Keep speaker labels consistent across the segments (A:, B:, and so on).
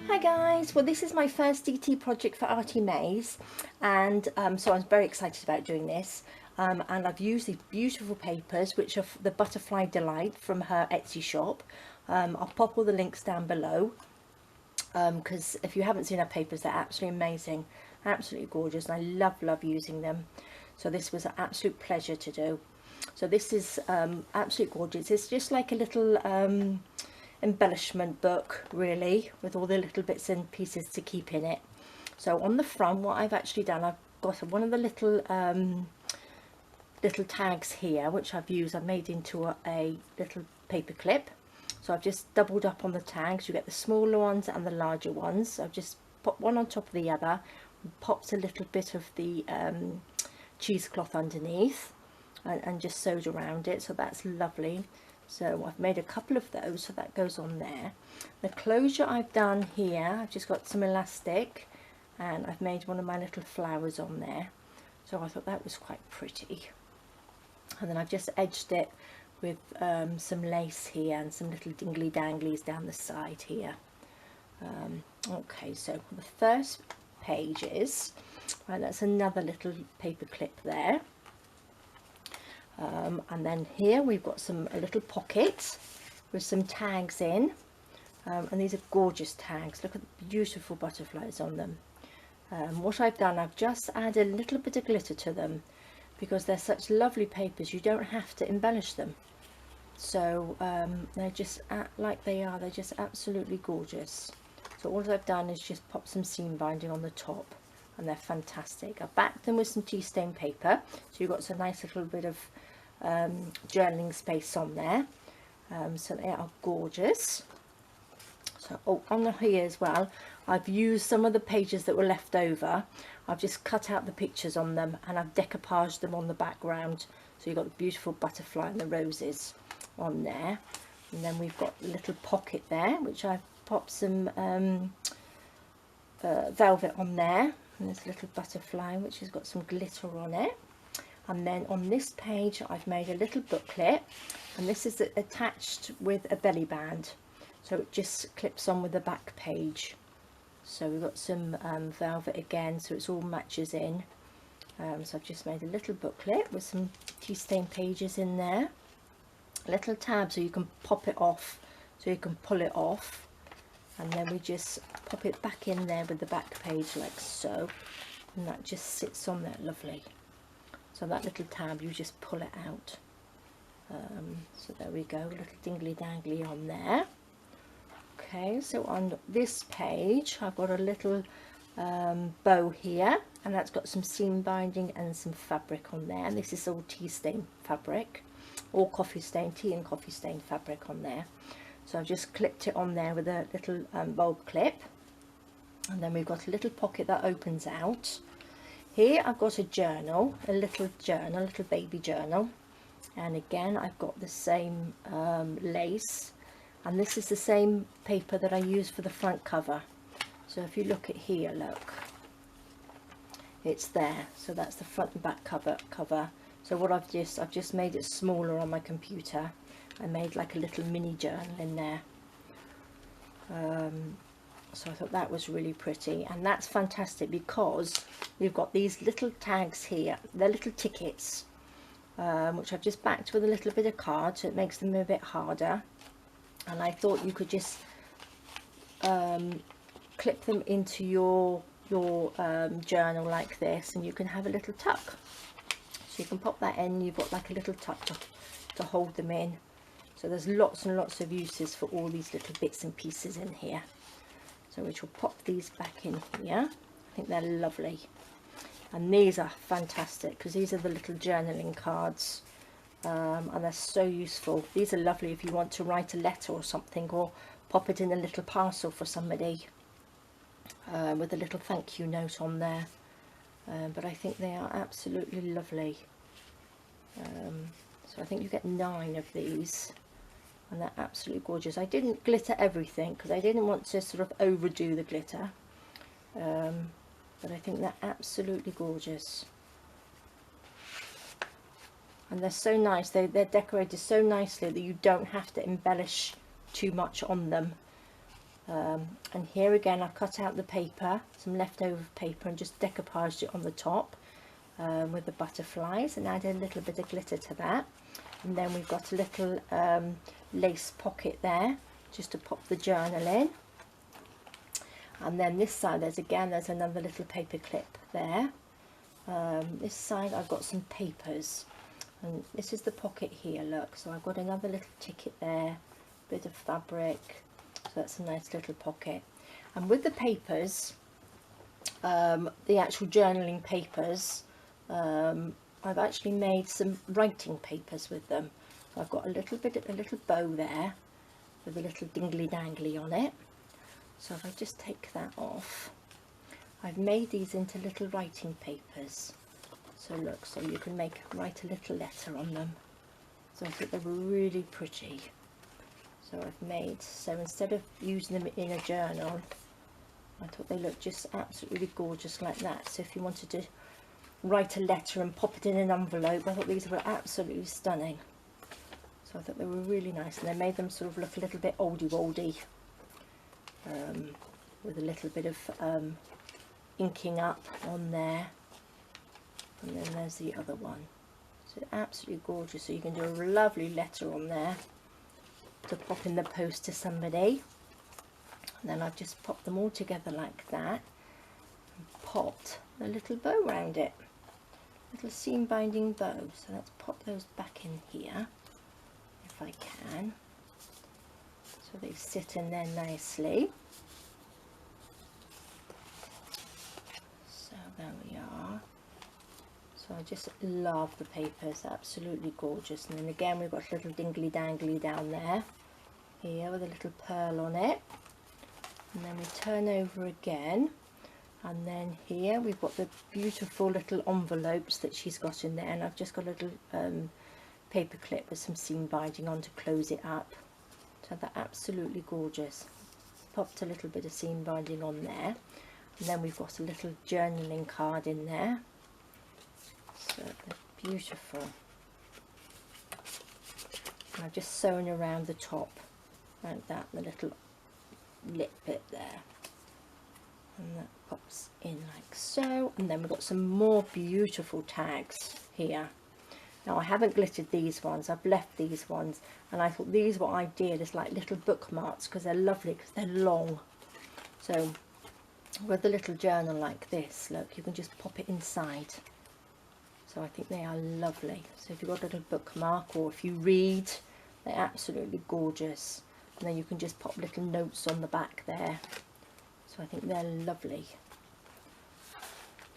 A: Hi guys, well this is my first DT project for ARTYmaze, and so I'm very excited about doing this, and I've used these beautiful papers which are the Butterfly Delight from her Etsy shop. I'll pop all the links down below because if you haven't seen her papers, they're absolutely amazing, absolutely gorgeous, and I love using them. So this was an absolute pleasure to do. So this is absolutely gorgeous. It's just like a little embellishment book really, with all the little bits and pieces to keep in it. So on the front, what I've actually done, I've got one of the little tags here which I've made into a little paper clip. So I've just doubled up on the tags. You get the smaller ones and the larger ones. So I've just put one on top of the other, popped a little bit of the cheesecloth underneath and just sewed around it, so that's lovely. So I've made a couple of those, so that goes on there. The closure I've done here, I've just got some elastic and I've made one of my little flowers on there, so I thought that was quite pretty. And then I've just edged it with some lace here and some little dingly danglies down the side here. Okay, so the first page is, right, that's another little paper clip there. And then here we've got a little pocket with some tags in, and these are gorgeous tags. Look at the beautiful butterflies on them. What I've done, I've just added a little bit of glitter to them because they're such lovely papers, you don't have to embellish them. So they're just like they are, they're just absolutely gorgeous. So all I've done is just pop some seam binding on the top, and they're fantastic. I've backed them with some tea stain paper, so you've got some nice little bit of journaling space on there. So they are gorgeous. So on here as well, I've used some of the pages that were left over. I've just cut out the pictures on them and I've decoupaged them on the background, so you've got the beautiful butterfly and the roses on there. And then we've got a little pocket there which I've popped some velvet on there, and there's a little butterfly which has got some glitter on it. And then on this page I've made a little booklet, and this is attached with a belly band, so it just clips on with the back page. So we've got some velvet again, so it's all matches in. So I've just made a little booklet with some tea stain pages in there, a little tab so you can pop it off, so you can pull it off, and then we just pop it back in there with the back page like so, and that just sits on there lovely. So that little tab, you just pull it out. So there we go, a little dingly dangly on there. Okay, so on this page I've got a little bow here, and that's got some seam binding and some fabric on there, and this is all tea stain fabric, or coffee stain, tea and coffee stain fabric on there. So I've just clipped it on there with a little bulb clip, and then we've got a little pocket that opens out. Here I've got a journal, a little baby journal, and again I've got the same lace, and this is the same paper that I use for the front cover. So if you look at here, look, it's there. So that's the front and back cover. So what I've just made it smaller on my computer. I made like a little mini journal in there. So I thought that was really pretty, and that's fantastic because we've got these little tags here. They're little tickets, which I've just backed with a little bit of card, so it makes them a bit harder. And I thought you could just clip them into your journal like this, and you can have a little tuck. So you can pop that in, you've got like a little tuck to hold them in. So there's lots and lots of uses for all these little bits and pieces in here. So which will pop these back in here. I think they're lovely. And these are fantastic because these are the little journaling cards, and they're so useful. These are lovely if you want to write a letter or something, or pop it in a little parcel for somebody with a little thank you note on there. But I think they are absolutely lovely. So I think you get 9 of these, and they're absolutely gorgeous. I didn't glitter everything because I didn't want to sort of overdo the glitter, but I think they're absolutely gorgeous, and they're so nice. They're decorated so nicely that you don't have to embellish too much on them. And here again I've cut out the paper, some leftover paper, and just decoupaged it on the top with the butterflies, and added a little bit of glitter to that. And then we've got a little lace pocket there just to pop the journal in. And then this side there's another little paper clip there. This side I've got some papers, and this is the pocket here, look. So I've got another little ticket there, bit of fabric, so that's a nice little pocket. And with the papers, the actual journaling papers, I've actually made some writing papers with them. So I've got a little bow there with a little dingly dangly on it. So if I just take that off, I've made these into little writing papers. So look, so you can write a little letter on them. So I thought they were really pretty. So instead of using them in a journal, I thought they looked just absolutely gorgeous like that. So if you wanted to write a letter and pop it in an envelope, I thought these were absolutely stunning. So I thought they were really nice, and they made them sort of look a little bit oldie-woldy, with a little bit of inking up on there. And then there's the other one. So absolutely gorgeous. So you can do a lovely letter on there to pop in the post to somebody. And then I've just popped them all together like that and popped a little bow around it, little seam binding bow. So let's pop those back in here if I can, so they sit in there nicely. So there we are. So I just love the papers, absolutely gorgeous. And then again we've got a little dingly dangly down there here with a little pearl on it. And then we turn over again, and then here we've got the beautiful little envelopes that she's got in there, and I've just got a little paper clip with some seam binding on to close it up. So they're absolutely gorgeous. Popped a little bit of seam binding on there, and then we've got a little journaling card in there. So they're beautiful. And I've just sewn around the top like that, the little lip bit there, and that pops in like so. And then we've got some more beautiful tags here. Now I haven't glittered these ones, I've left these ones, and I thought these were ideal as like little bookmarks because they're lovely, because they're long. So with a little journal like this, look, you can just pop it inside. So I think they are lovely. So if you've got a little bookmark, or if you read, they're absolutely gorgeous. And then you can just pop little notes on the back there. So I think they're lovely.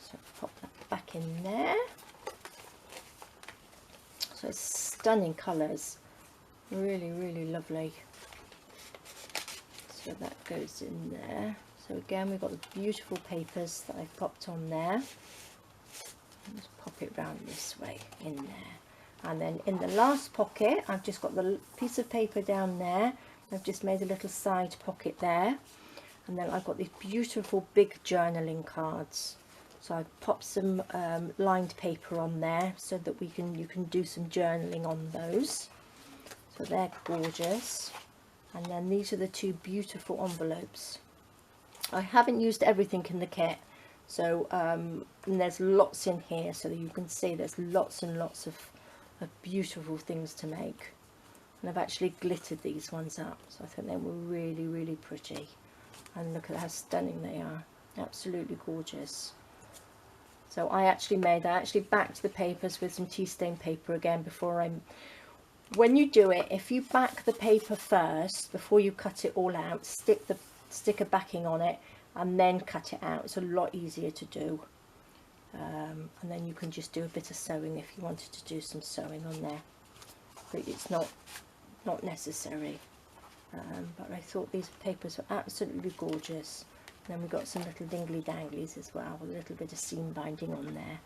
A: So pop that back in there. So it's stunning colours, really, really lovely. So that goes in there. So again, we've got the beautiful papers that I've popped on there. Just pop it round this way in there. And then in the last pocket, I've just got the piece of paper down there. I've just made a little side pocket there, and then I've got these beautiful big journaling cards. So I've popped some lined paper on there so that you can do some journaling on those. So they're gorgeous. And then these are the two beautiful envelopes. I haven't used everything in the kit, so and there's lots in here, so that you can see there's lots and lots of beautiful things to make. And I've actually glittered these ones up, so I think they were really, really pretty. And look at how stunning they are, absolutely gorgeous. So I actually backed the papers with some tea stain paper again before when you do it, if you back the paper first before you cut it all out, stick a backing on it and then cut it out. It's a lot easier to do. And then you can just do a bit of sewing if you wanted to do some sewing on there, but it's not necessary. But I thought these papers were absolutely gorgeous. And then we've got some little dingly danglies as well with a little bit of seam binding on there.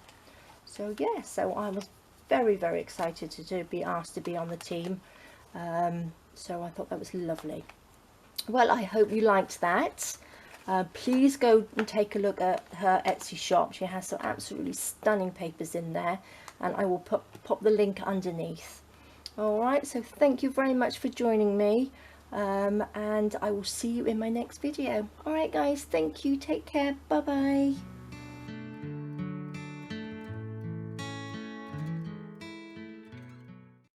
A: So yeah, so I was very, very excited to be asked to be on the team. So I thought that was lovely. Well, I hope you liked that. Please go and take a look at her Etsy shop. She has some absolutely stunning papers in there, and I will pop the link underneath. Alright, so thank you very much for joining me. and I will see you in my next video. Alright guys, thank you, take care, bye bye.